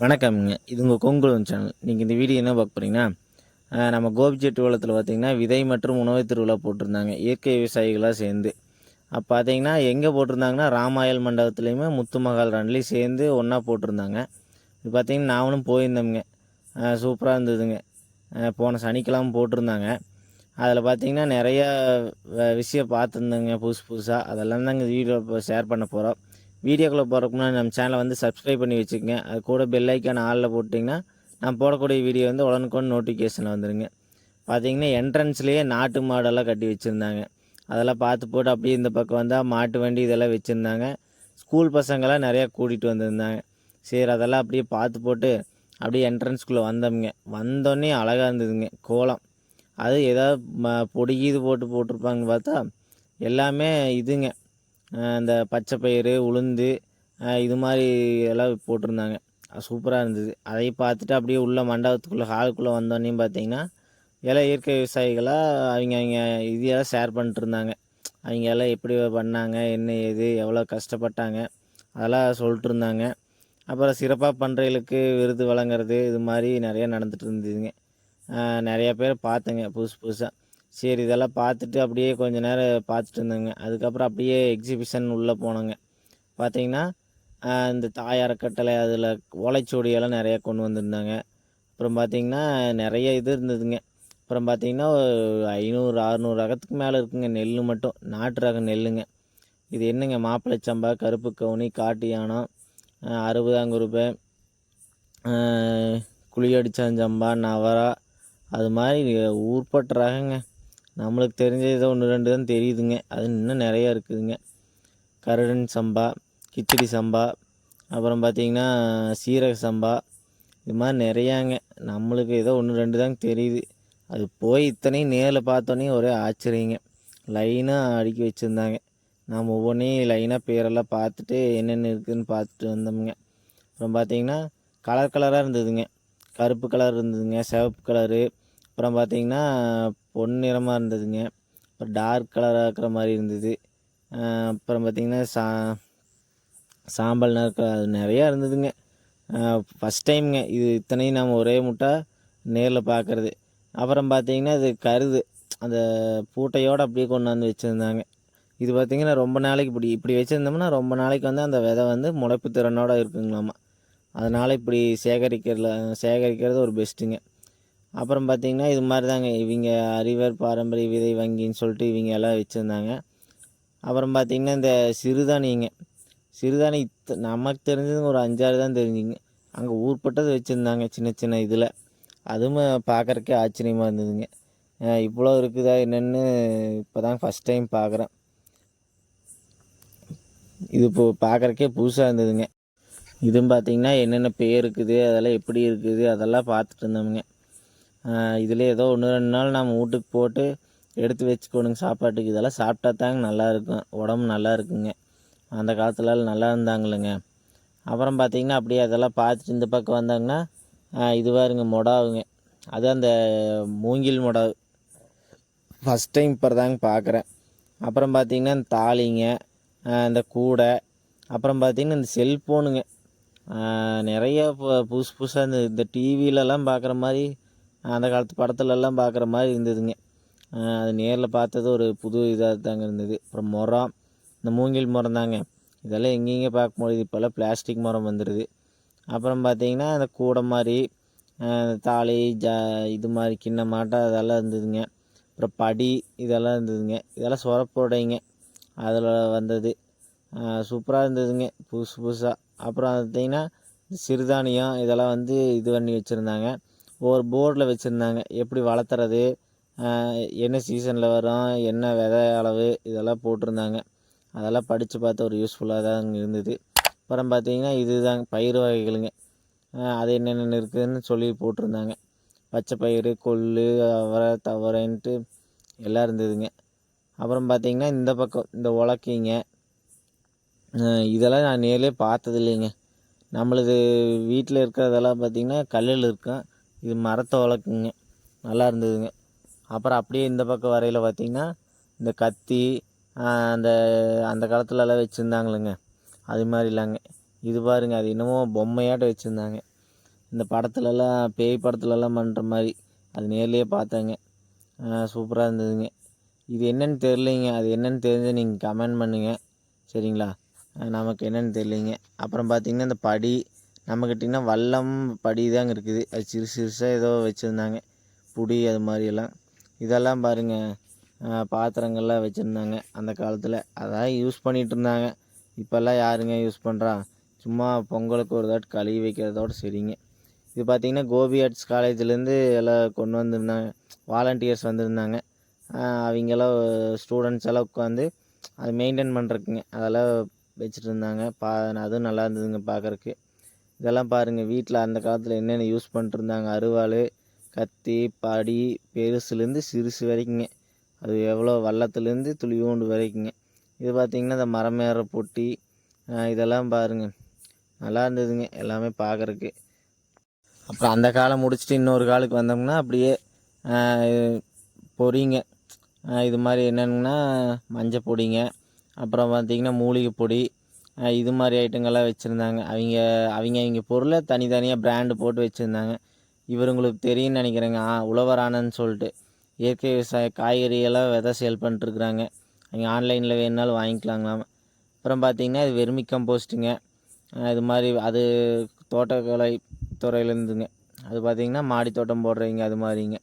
வணக்கம்ங்க. இது உங்கள் கொங்குலன் சேனல். நீங்கள் இந்த வீடியோ என்ன பார்க்க போகிறீங்கன்னா, நம்ம கோபிச்செட்டிப்பாளையத்தில் பார்த்தீங்கன்னா, விதை மற்றும் உணவு திருவிழா போட்டிருந்தாங்க. இயற்கை விவசாயிகளாக சேர்ந்து. அப்போ பார்த்தீங்கன்னா, எங்கே போட்டிருந்தாங்கன்னா, ராமாயல் மண்டபத்துலேயுமே முத்துமகால் ரன்லேயும் சேர்ந்து ஒன்றா போட்டிருந்தாங்க. இது பார்த்தீங்கன்னா, நானும் போயிருந்தோம்ங்க. சூப்பராக இருந்ததுங்க. போன சனிக்கிழமை போட்டிருந்தாங்க. அதில் பார்த்தீங்கன்னா, நிறையா விஷயம் பார்த்துருந்தேங்க புதுசு புதுசாக. அதெல்லாம் தாங்க வீடியோ இப்போ ஷேர் பண்ண போகிறோம். வீடியோக்குள்ளே போகிறதுக்கு முன்னாடி நம்ம சேனலை வந்து சப்ஸ்கிரைப் பண்ணி வச்சுக்கோங்க. அது கூட பெல் ஐக்கான் ஆலில் போட்டிங்கன்னா நான் போடக்கூடிய வீடியோ வந்து உடனுக்குடன் நோட்டிஃபிகேஷன் வந்துடுங்க. பார்த்தீங்கன்னா என்ட்ரன்ஸ்லேயே நாட்டு மாடெல்லாம் கட்டி வச்சுருந்தாங்க. அதெல்லாம் பார்த்து போட்டு அப்படியே இந்த பக்கம் வந்தால் மாட்டு வண்டி இதெல்லாம் வச்சுருந்தாங்க. ஸ்கூல் பசங்களாம் நிறையா கூட்டிகிட்டு வந்திருந்தாங்க. சரி அதெல்லாம் அப்படியே பார்த்து போட்டு அப்படியே என்ட்ரன்ஸ்குள்ளே வந்தோம்ங்க. வந்தோடனே அழகாக இருந்ததுங்க கோலம். அது ஏதாவது பொடி போட்டிருப்பாங்கன்னு பார்த்தா எல்லாமே இதுங்க. இந்த பச்சை பயிறு, உளுந்து இது மாதிரி எல்லாம் போட்டிருந்தாங்க. சூப்பராக இருந்தது. அதையும் பார்த்துட்டு அப்படியே உள்ள மண்டபத்துக்குள்ளே ஹாலுக்குள்ளே வந்தோடனையும் பார்த்தீங்கன்னா, எல்லாம் இயற்கை விவசாயிகளாக அவங்க இதெல்லாம் ஷேர் பண்ணிட்டுருந்தாங்க. அவங்க எல்லாம் எப்படி பண்ணாங்க, என்ன ஏது, எவ்வளோ கஷ்டப்பட்டாங்க, அதெல்லாம் சொல்லிட்டுருந்தாங்க. அப்புறம் சிறப்பாக பண்ணுறவங்களுக்கு விருது வழங்குறது இது மாதிரி நிறையா நடந்துகிட்டு இருந்ததுங்க. நிறையா பேர் பார்த்தேங்க புதுசு புதுசாக. சரி இதெல்லாம் பார்த்துட்டு அப்படியே கொஞ்சம் நேரம் பார்த்துட்டு இருந்தேங்க. அதுக்கப்புறம் அப்படியே எக்ஸிபிஷன் உள்ளே போனோங்க. பார்த்தீங்கன்னா இந்த தாயார் கட்டளை அதில் ஓலைச்சுவடியெல்லாம் நிறையா கொண்டு வந்திருந்தாங்க. அப்புறம் பார்த்திங்கன்னா நிறைய இது இருந்ததுங்க. அப்புறம் பார்த்திங்கன்னா 500 600 ரகத்துக்கு மேலே இருக்குங்க நெல் மட்டும். நாட்டு ரக நெல்லுங்க. இது என்னங்க மாப்பிள்ளை சம்பா, கருப்பு கவுனி, காட்டு யானம், 60 ரூபாய், குழியடிச்சாஞ்சம்பா, நவரா, அது மாதிரி ஊர்பட்ட ரகங்க. நம்மளுக்கு தெரிஞ்சது 1 2 தான் தெரியுதுங்க. அது இன்னும் நிறையா இருக்குதுங்க. கருடன் சம்பா, கிச்சடி சம்பா, அப்புறம் பார்த்திங்கன்னா சீரக சம்பா, இது மாதிரி நிறையாங்க. நம்மளுக்கு ஏதோ 1 2 தாங்க தெரியுது. அது போய் இத்தனையும் நேரில் பார்த்தோன்னே ஒரே ஆச்சரியங்க. லைனாக அடுக்கி வச்சுருந்தாங்க. நாம் ஒவ்வொன்றையும் லைனாக பேரெல்லாம் பார்த்துட்டு என்னென்ன இருக்குதுன்னு பார்த்துட்டு வந்தோமுங்க. அப்புறம் பார்த்திங்கன்னா கலர் கலராக இருந்ததுங்க. கருப்பு கலர் இருந்ததுங்க, சிவப்பு கலரு, அப்புறம் பார்த்திங்கன்னா பொன்னிறமாக இருந்ததுங்க, அப்புறம் டார்க் கலராக இருக்கிற மாதிரி இருந்தது. அப்புறம் பார்த்திங்கன்னா சாம்பல் நிற நிறையா இருந்ததுங்க. ஃபஸ்ட் டைமுங்க இது இத்தனையும் நாம் ஒரே முட்டா நேரில் பார்க்குறது. அப்புறம் பார்த்திங்கன்னா இது கருது அந்த பூட்டையோடு அப்படியே கொண்டாந்து வச்சுருந்தாங்க. இது பார்த்திங்கன்னா ரொம்ப நாளைக்கு இப்படி இப்படி வச்சுருந்தோம்னா ரொம்ப நாளைக்கு வந்து அந்த விதை வந்து முளைப்பு திறனோடு இருக்குங்களாமா. அதனால் இப்படி சேகரிக்கிறது ஒரு பெஸ்ட்டுங்க. அப்புறம் பார்த்திங்கன்னா இது மாதிரி தாங்க இவங்க அறிவர் பாரம்பரிய விதை வங்கின்னு சொல்லிட்டு இவங்க எல்லாம் வச்சுருந்தாங்க. அப்புறம் பார்த்திங்கன்னா இந்த சிறுதானி நமக்கு தெரிஞ்சதுங்க ஒரு 5 6 தான் தெரிஞ்சுங்க. அங்கே ஊர்பட்டது வச்சுருந்தாங்க சின்ன சின்ன இதில். அதுவும் பார்க்குறக்கே ஆச்சரியமாக இருந்ததுங்க. இவ்வளோ இருக்குதா என்னென்னு இப்போ தான் ஃபஸ்ட் டைம் பார்க்குறேன். இது இப்போது பார்க்குறக்கே புதுசாக இருந்ததுங்க. இதுவும் பார்த்திங்கன்னா என்னென்ன பேர் இருக்குது, அதெல்லாம் எப்படி இருக்குது, அதெல்லாம் பார்த்துட்டு இருந்தோமுங்க. இதில் ஏதோ 1 2 நாள் நம்ம வீட்டுக்கு போட்டு எடுத்து வச்சுக்கணுங்க சாப்பாட்டுக்கு. இதெல்லாம் சாப்பிட்டா தாங்க நல்லா இருக்கும், உடம்பு நல்லா இருக்குங்க. அந்த காலத்துலலாம் நல்லா இருந்தாங்களேங்க. அப்புறம் பார்த்திங்கன்னா அப்படியே அதெல்லாம் பார்த்துட்டு இந்த பக்கம் வந்தாங்கன்னா இதுவாருங்க மொடாவுங்க. அது அந்த மூங்கில் மொடாவு ஃபஸ்ட் டைம் இப்போ தாங்க பார்க்குறேன். அப்புறம் பார்த்திங்கன்னா இந்த தாலிங்க, இந்த கூடை, அப்புறம் பார்த்திங்கன்னா இந்த செல்ஃபோனுங்க. நிறைய புதுசு புதுசாக இந்த டிவிலெலாம் பார்க்குற மாதிரி அந்த காலத்து படத்துலலாம் பார்க்குற மாதிரி இருந்ததுங்க. அது நேரில் பார்த்தது ஒரு புது இதாக தாங்க இருந்தது. அப்புறம் முறம், இந்த மூங்கில் முறம் தாங்க. இதெல்லாம் எங்கெங்கே பார்க்க முடியுது, இப்போல்லாம் பிளாஸ்டிக் முறம் வந்துடுது. அப்புறம் பார்த்திங்கன்னா அந்த கூடை மாதிரி, தாலி இது மாதிரி கிண்ணமாட்டம் அதெல்லாம் இருந்ததுங்க. அப்புறம் படி இதெல்லாம் இருந்ததுங்க. இதெல்லாம் சொரப்புடைங்க அதில் வந்தது. சூப்பராக இருந்ததுங்க புதுசு புதுசாக. அப்புறம் பார்த்திங்கன்னா சிறுதானியம் இதெல்லாம் வந்து இது பண்ணி வச்சுருந்தாங்க. ஒரு போர்டில் வச்சுருந்தாங்க எப்படி வளர்த்துறது, என்ன சீசனில் வரும், என்ன விதை அளவு, இதெல்லாம் போட்டிருந்தாங்க. அதெல்லாம் படித்து பார்த்து ஒரு யூஸ்ஃபுல்லாக தான் இருந்தது. அப்புறம் பார்த்திங்கன்னா இதுதாங்க பயிர் வகைகளுங்க. அது என்னென்ன இருக்குதுன்னு சொல்லி போட்டிருந்தாங்க. பச்சை பயிறு, கொள்ளு, அவரை, தவறைன்ட்டு எல்லாம் இருந்ததுங்க. அப்புறம் பார்த்திங்கன்னா இந்த பக்கம் இந்த உலக்கைங்க, இதெல்லாம் நான் நேர்லேயே பார்த்தது இல்லைங்க. நம்மளது வீட்டில் இருக்கிறதெல்லாம் பார்த்திங்கன்னா கல்லில் இருக்கும். இது மரத்தை உலக்குங்க, நல்லா இருந்ததுங்க. அப்புறம் அப்படியே இந்த பக்கம் வரையில் பார்த்திங்கன்னா இந்த கத்தி, அந்த அந்த காலத்துலலாம் வச்சுருந்தாங்களேங்க அது மாதிரி இல்லைங்க. இது பாருங்க அது என்னமோ பொம்மையாட்டம் வச்சுருந்தாங்க. இந்த படத்துலலாம் பேய் படத்துலலாம் பண்ணுற மாதிரி அது நேர்லேயே பார்த்தேங்க. சூப்பராக இருந்ததுங்க. இது என்னென்னு தெரிலிங்க. அது என்னென்னு தெரிஞ்சு நீங்கள் கமெண்ட் பண்ணுங்க. சரிங்களா? நமக்கு என்னென்னு தெரியலிங்க. அப்புறம் பார்த்திங்கன்னா இந்த படி நம்மக்கிட்டிங்கன்னா வல்லம் படி தாங்க இருக்குது. அது சிறு சிறுசாக ஏதோ வச்சுருந்தாங்க. புடி அது மாதிரியெல்லாம் இதெல்லாம் பாருங்கள். பாத்திரங்கள்லாம் வச்சுருந்தாங்க அந்த காலத்தில். அதான் யூஸ் பண்ணிகிட்டு இருந்தாங்க. இப்போல்லாம் யாருங்க யூஸ் பண்ணுறா? சும்மா பொங்கலுக்கு ஒரு தாட்டி கழுவி வைக்கிறதோட சரிங்க. இது பார்த்திங்கன்னா கோபி ஆர்ட்ஸ் காலேஜ்லேருந்து எல்லாம் கொண்டு வந்திருந்தாங்க. வாலண்டியர்ஸ் வந்திருந்தாங்க. அவங்கெல்லாம் ஸ்டூடெண்ட்ஸ் எல்லாம் உட்காந்து அது மெயின்டைன் பண்ணுறக்குங்க அதெல்லாம் வச்சுட்டு இருந்தாங்க. அதுவும் நல்லா இருந்ததுங்க பார்க்குறக்கு. இதெல்லாம் பாருங்கள் வீட்டில் அந்த காலத்தில் என்னென்ன யூஸ் பண்ணிட்டுருந்தாங்க. அருவாள், கத்தி, படி, பெருசுலேருந்து சிறுசு வரைக்குங்க. அது எவ்வளோ வல்லத்துலேருந்து துளியூண்டு வரைக்குங்க. இது பார்த்திங்கன்னா இந்த மரம் ஏற பொட்டி இதெல்லாம் பாருங்கள் நல்லா இருந்ததுங்க எல்லாமே பார்க்குறக்கு. அப்புறம் அந்த காலம் முடிச்சுட்டு இன்னொரு காலுக்கு வந்தோம்னா அப்படியே பொடிங்க. இது மாதிரி என்னென்னா மஞ்சள் பொடிங்க, அப்புறம் பார்த்திங்கன்னா மூலிகை பொடி, இது மாதிரி ஐட்டங்கள்லாம் வச்சுருந்தாங்க. அவங்க பொருளை தனித்தனியாக பிராண்டு போட்டு வச்சுருந்தாங்க. இவருங்களுக்கு தெரியும்னு நினைக்கிறேங்க. உழவர் ஆனந்த்னு சொல்லிட்டு இயற்கை விவசாய காய்கறியெல்லாம் விதை சேல் பண்ணிட்டுருக்குறாங்க. அவங்க ஆன்லைனில் வேணுனாலும் வாங்கிக்கலாங்களாம். அப்புறம் பார்த்திங்கன்னா இது வெர்மி கம்போஸ்ட்டுங்க. இது மாதிரி அது தோட்டக்கலை துறையிலேருந்துங்க. அது பார்த்திங்கன்னா மாடி தோட்டம் போடுறவங்க அது மாதிரிங்க.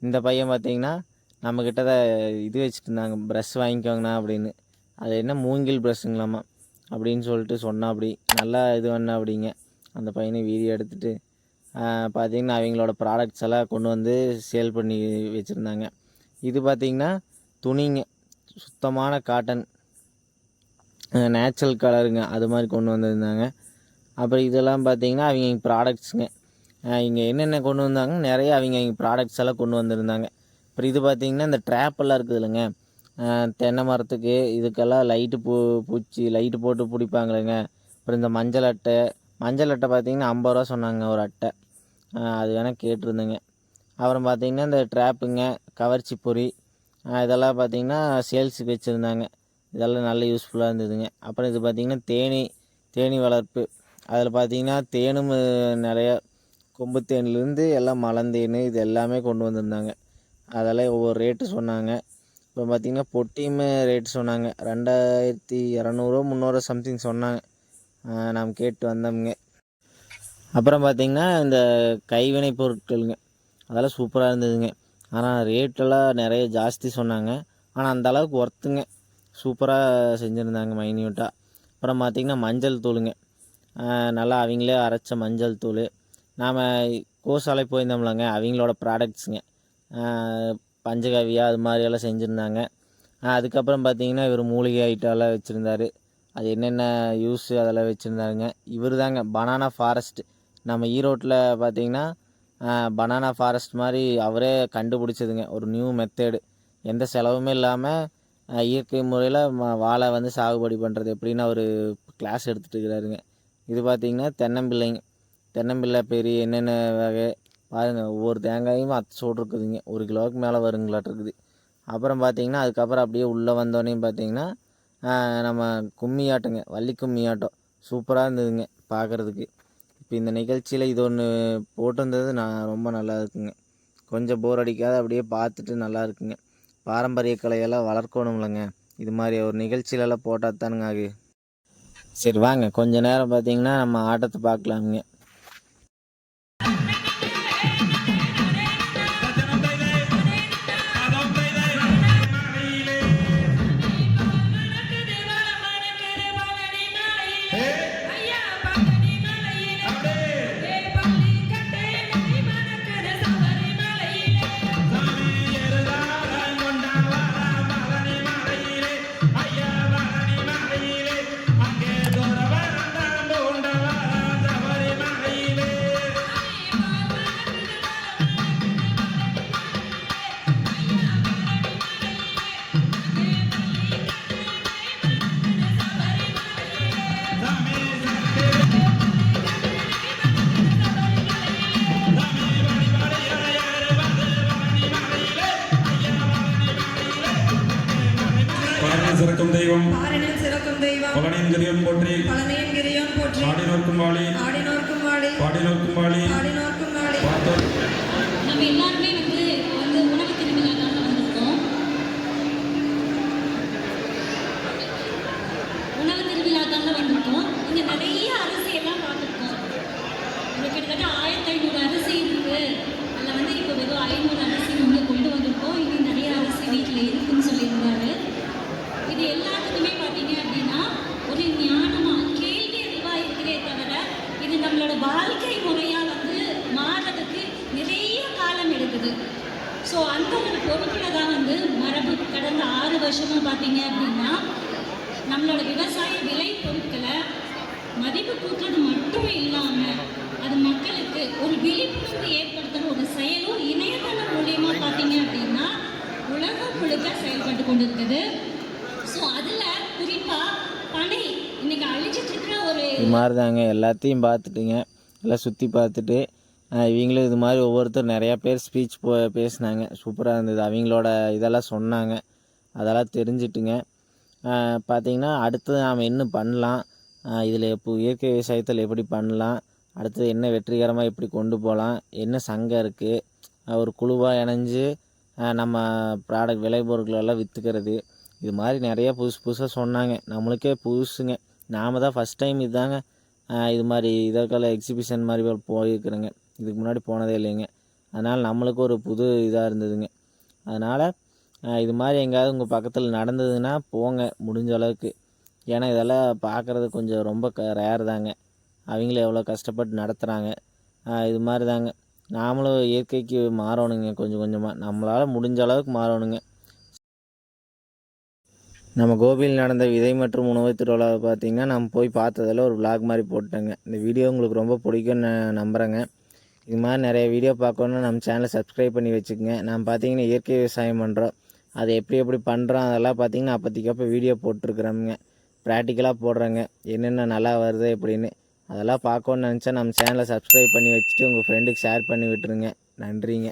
இந்த பையன் பார்த்திங்கன்னா நம்மக்கிட்ட தான் இது வச்சுட்டு இருந்தாங்க, ப்ரஷ் வாங்கிக்கோங்கண்ணா அப்படின்னு. அது என்ன மூங்கில் ப்ரஷ்ஷுங்களாம்மா அப்படின்னு சொல்லிட்டு சொன்னால் அப்படி நல்லா இது பண்ண அப்படிங்க. அந்த பையனை வீடியோ எடுத்துகிட்டு பார்த்திங்கன்னா அவங்களோட ப்ராடக்ட்ஸ் எல்லாம் கொண்டு வந்து சேல் பண்ணி வச்சுருந்தாங்க. இது பார்த்திங்கன்னா துணிங்க, சுத்தமான காட்டன் நேச்சுரல் கலருங்க, அது மாதிரி கொண்டு வந்திருந்தாங்க. அப்புறம் இதெல்லாம் பார்த்திங்கன்னா அவங்க ப்ராடக்ட்ஸுங்க. இங்கே என்னென்ன கொண்டு வந்தாங்க நிறைய அவங்க ப்ராடக்ட்ஸ் எல்லாம் கொண்டு வந்திருந்தாங்க. அப்புறம் இது பார்த்திங்கன்னா இந்த ட்ராப்பெல்லாம் இருக்குது இல்லைங்க, தென்னை மரத்துக்கு இதுக்கெல்லாம் பூச்சி லைட்டு போட்டு பிடிப்பாங்களேங்க. அப்புறம் இந்த மஞ்சள் அட்டை பார்த்திங்கன்னா 50 ரூபா சொன்னாங்க ஒரு அட்டை. அது வேணால் கேட்டிருந்தேங்க. அப்புறம் பார்த்திங்கன்னா இந்த ட்ராப்புங்க, கவர்ச்சி பொறி இதெல்லாம் பார்த்திங்கன்னா சேல்ஸுக்கு வச்சுருந்தாங்க. இதெல்லாம் நல்ல யூஸ்ஃபுல்லாக இருந்ததுங்க. அப்புறம் இது பார்த்திங்கன்னா தேனி வளர்ப்பு. அதில் பார்த்திங்கன்னா தேனும் நிறையா கொம்பு தேன்லேருந்து எல்லாம் மலந்தேன் இது எல்லாமே கொண்டு வந்திருந்தாங்க. அதெல்லாம் ஒவ்வொரு ரேட்டு சொன்னாங்க. இப்போ பார்த்திங்கன்னா பொட்டியுமே ரேட்டு சொன்னாங்க. 2200 300 சம்திங் சொன்னாங்க. நாம் கேட்டு வந்தோம்ங்க. அப்புறம் பார்த்திங்கன்னா இந்த கைவினை பொருட்களுங்க, அதெல்லாம் சூப்பராக இருந்ததுங்க. ஆனால் ரேட்டெல்லாம் நிறைய ஜாஸ்தி சொன்னாங்க. ஆனால் அந்தளவுக்கு ஒர்த்துங்க, சூப்பராக செஞ்சுருந்தாங்க மைன்யூட்டாக. அப்புறம் பார்த்திங்கன்னா மஞ்சள் தூளுங்க, நல்லா அவங்களே அரைச்ச மஞ்சள் தூள். நாம் கோசாலை போயிருந்தோம்லங்க, அவங்களோட ப்ராடக்ட்ஸுங்க, பஞ்சகவியா அது மாதிரியெல்லாம் செஞ்சுருந்தாங்க. அதுக்கப்புறம் பார்த்திங்கன்னா இவர் மூலிகை ஐட்டம்லாம் வச்சுருந்தார். அது என்னென்ன யூஸு அதெல்லாம் வச்சுருந்தாருங்க. இவர் தாங்க பனானா ஃபாரஸ்ட்டு. நம்ம ஈரோட்டில் பார்த்திங்கன்னா பனானா ஃபாரஸ்ட் மாதிரி அவரே கண்டுபிடிச்சதுங்க. ஒரு நியூ மெத்தேடு, எந்த செலவுமே இல்லாமல் இயற்கை முறையில் வாழை வந்து சாகுபடி பண்ணுறது எப்படின்னு அவர் கிளாஸ் எடுத்துகிட்டு இருக்கிறாருங்க. இது பார்த்திங்கன்னா தென்னம்பிள்ளை பெரிய என்னென்ன வகை பாருங்கள். ஒவ்வொரு தேங்காயும் சோடு இருக்குதுங்க, 1 கிலோவுக்கு மேலே வருங்களாட்டிருக்குது. அப்புறம் பார்த்திங்கன்னா அதுக்கப்புறம் அப்படியே உள்ளே வந்தோடனே பார்த்திங்கன்னா நம்ம கும்மியாட்டங்க, வள்ளி கும்மியாட்டம் சூப்பராக இருந்ததுங்க பார்க்குறதுக்கு. இப்போ இந்த நிகழ்ச்சியில் இது ஒன்று போட்டிருந்தது ரொம்ப நல்லா இருக்குங்க. கொஞ்சம் போர் அடிக்காத அப்படியே பார்த்துட்டு நல்லா இருக்குங்க. பாரம்பரிய கலையெல்லாம் வளர்க்கணும்லங்க, இது மாதிரி ஒரு நிகழ்ச்சியிலலாம் போட்டால் தானுங்க ஆகு. சரி வாங்க கொஞ்ச நேரம் பார்த்திங்கன்னா நம்ம ஆட்டத்தை பார்க்கலாமுங்க. சிறக்கும் தெய்வம் சிறக்கும் தெய்வம் பழனியின் கிரியம் போற்றி பழனியின் கிரியம் போற்றி ஆடினோர்க்கும் வாழி ஆடினோர்க்கும் வாழி பாடினோர்க்கும் பார்த்தோர் நம்ம எல்லாருமே வந்து உணவு திருவிழாக்காக வந்திருக்கோம். உணவு திருவிழாக்காக வந்திருக்கோம். இங்கே நிறைய அரிசி எல்லாம் பார்த்துருக்கோம். இங்கே கிட்டத்தட்ட 1500 அரிசி இருக்கு. அதில் வந்து இப்போ வெறும் 500 அரிசி வந்து கொண்டு வந்திருக்கோம். இன்னும் நிறைய அரிசி வீட்டில் இருக்குன்னு சொல்லியிருந்தாரு. இது எல்லாத்துக்குமே பார்த்தீங்க அப்படின்னா ஒரு ஞானமாக கேள்வி அறிவாக இருக்கிறே தவிர இது நம்மளோட வாழ்க்கை முறையாக வந்து மாறதுக்கு நிறைய காலம் எடுக்குது. ஸோ அந்த ஒரு பொறுப்பில் தான் வந்து மரபு கடந்த 6 வருஷமாக பார்த்தீங்க அப்படின்னா நம்மளோட விவசாய விளை பொருட்களை மதிப்பு கூட்டுறது மட்டும் இல்லாமல் அது மக்களுக்கு ஒரு விழிப்புணர்வு ஏற்படுத்துகிற ஒரு செயலும் இணையதளம் மூலியமாக பார்த்தீங்க அப்படின்னா உலகம் முழுக்க செயல்பட்டு கொண்டு இருக்குது. ஸோ அதில் குறிப்பாக பனை இன்னைக்கு அழிச்சிட்டு இருக்கிற ஒரு இது மாதிரி தாங்க எல்லாத்தையும் பார்த்துட்டுங்க, எல்லாம் சுற்றி பார்த்துட்டு இவங்களும் இது மாதிரி ஒவ்வொருத்தர் நிறையா பேர் ஸ்பீச் பேசினாங்க. சூப்பராக இருந்தது. அவங்களோட இதெல்லாம் சொன்னாங்க, அதெல்லாம் தெரிஞ்சிட்டுங்க. பார்த்திங்கன்னா அடுத்தது நாம் என்ன பண்ணலாம், இதில் இப்போ இயற்கை விவசாயத்தில் எப்படி பண்ணலாம், அடுத்தது என்ன வெற்றிகரமாக எப்படி கொண்டு போகலாம், என்ன சங்கம் இருக்குது, ஒரு குழுவாக இணைஞ்சு நம்ம ப்ராடக்ட் விளைபொருட்களெல்லாம் விற்றுக்கிறது, இது மாதிரி நிறையா புதுசாக சொன்னாங்க. நம்மளுக்கே புதுசுங்க. நாம் தான் ஃபஸ்ட் டைம் இதுதாங்க இது மாதிரி இதற்கால எக்ஸிபிஷன் மாதிரி போயிருக்கிறேங்க. இதுக்கு முன்னாடி போனதே இல்லைங்க. அதனால் நம்மளுக்கு ஒரு புது இதாக இருந்ததுங்க. அதனால் இது மாதிரி எங்கேயாவது உங்கள் பக்கத்தில் நடந்ததுன்னா போங்க முடிஞ்ச அளவுக்கு. ஏன்னா இதெல்லாம் பார்க்குறது கொஞ்சம் ரொம்ப ரேர் தாங்க. அவங்களும் எவ்வளோ கஷ்டப்பட்டு நடத்துகிறாங்க. இது மாதிரி தாங்க நாமளும் இயற்கைக்கு மாறணுங்க. கொஞ்சம் கொஞ்சமாக நம்மளால் முடிஞ்ச அளவுக்கு மாறணுங்க. நம்ம கோபியில் நடந்த விதை மற்றும் உணவு திருவிழாவை பார்த்திங்கன்னா நம்ம போய் பார்த்ததில் ஒரு விளாக் மாதிரி போட்டேங்க. இந்த வீடியோ உங்களுக்கு ரொம்ப பிடிக்கும்னு நம்புகிறேங்க. இது மாதிரி நிறைய வீடியோ பார்க்கணுன்னா நம்ம சேனலை சப்ஸ்கிரைப் பண்ணி வச்சுக்கோங்க. நான் பார்த்திங்கன்னா இயற்கை விவசாயம் பண்ணுறோம், அதை எப்படி பண்ணுறோம் அதெல்லாம் பார்த்திங்கன்னா அப்போதைக்கப்போ வீடியோ போட்டிருக்குறோமுங்க. ப்ராக்டிக்கலாக போடுறேங்க, என்னென்ன நல்லா வருது எப்படின்னு. அதெல்லாம் பார்க்கணுன்னு நினச்சா நம்ம சேனலை சப்ஸ்கிரைப் பண்ணி வச்சுட்டு உங்கள் ஃப்ரெண்டுக்கு ஷேர் பண்ணி விட்டுருங்க. நன்றிங்க.